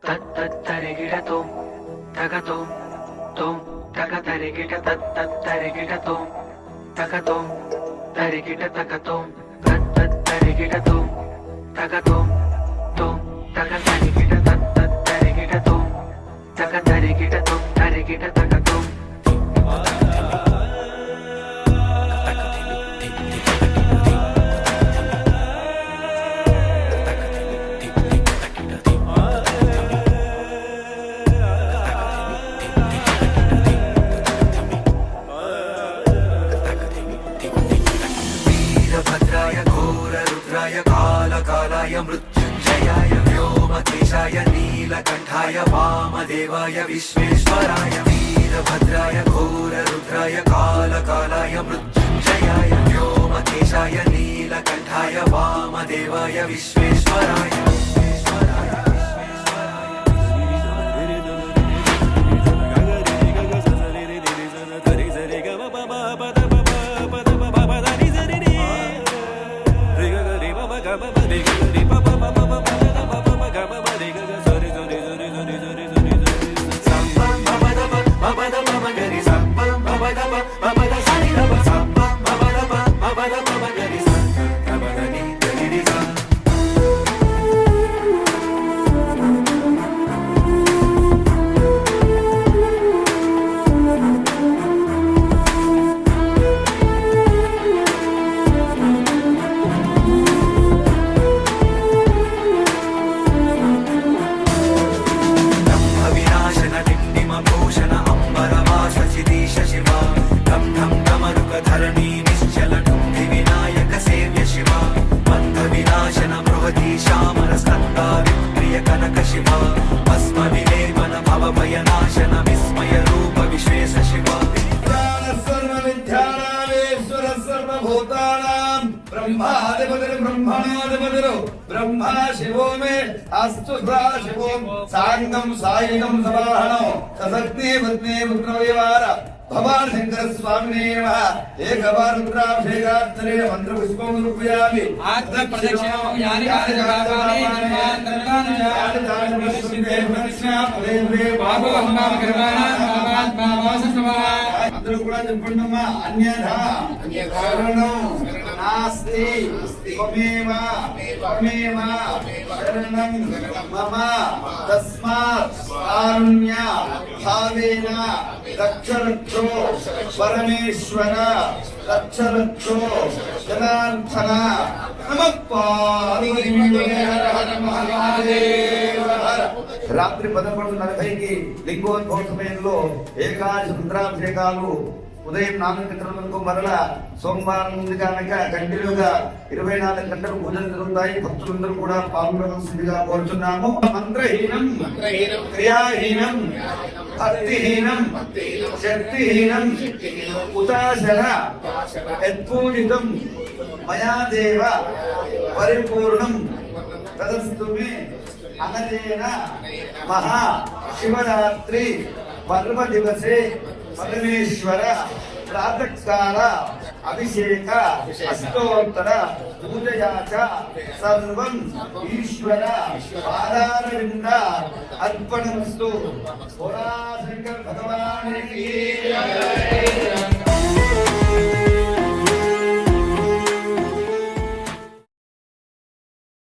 తత్తరిగిడతో తగతో తో తగ తరిగిట తత్తరిగిడతో తగతో తరిగిట తగతో తత్తరిగిడతో తగతో తో తగ తరిగిట తత్తరిగిడతో తగ తరిగిటతో తరిగిట తగతో भद्राय घोररुद्राय कालकालाय मृत्युञ्जयाय व्योमकेशाय नीलकण्ठाय वामदेवाय विश्वेश्वराय वीरभद्राय घोररुद्राय कालकालाय मृत्युञ्जयाय व्योमकेशाय नीलकण्ठाय वामदेवाय विश्वेश्वराय ब्रह्मा शिवो मे अस्तु शिवो सायं सायं सबाहनो ससक्ति पत्नी पुत्रविवार भगवान शंकर स्वामिने नमः एकवार रुद्राभिषेकात्तरे मंत्र पुष्पं समर्पयामि आत्म प्रदक्षिणं यानि यानि जगानि అందరూ కూడా చెప్పండమ్మా అన్యథా నాస్తి త్వమేవ త్వమేవ శరణం మమ తస్మాత్ కారుణ్య భావేన రక్షరక్షో పరమేశ్వర రక్షరక్షో జనార్దన నమః పార్వతీ హర హర మహాదేవ హర. రాత్రి 11:40కి లింగోద్భవ సమయంలో ఏకాదశి రుద్రాభిషేకాలు ఉదయం 4 గంటల వరకు మరలా సోమవారం నుండి కనుక కంటిన్యూగా 24 గంటలు పూజలు జరుగుతాయి. భక్తులందరూ కూడా పాల్గొనవలసిందిగా కోరుతున్నాము. మంత్రహీనం క్రియాహీనం భక్తిహీనం శక్తిహీనం ఉదాసన యత్పూజితం మయా దేవ పరిపూర్ణం తదస్తు మే అనయేన మహా శివరాత్రి పర్వ దివసే పరమేశ్వర ప్రాతకాల అభిషేక అష్టోత్తర పూజయా చ సర్వం ఈశ్వర పాదారవింద అర్పణమస్తు. శంకర్ భగవాన్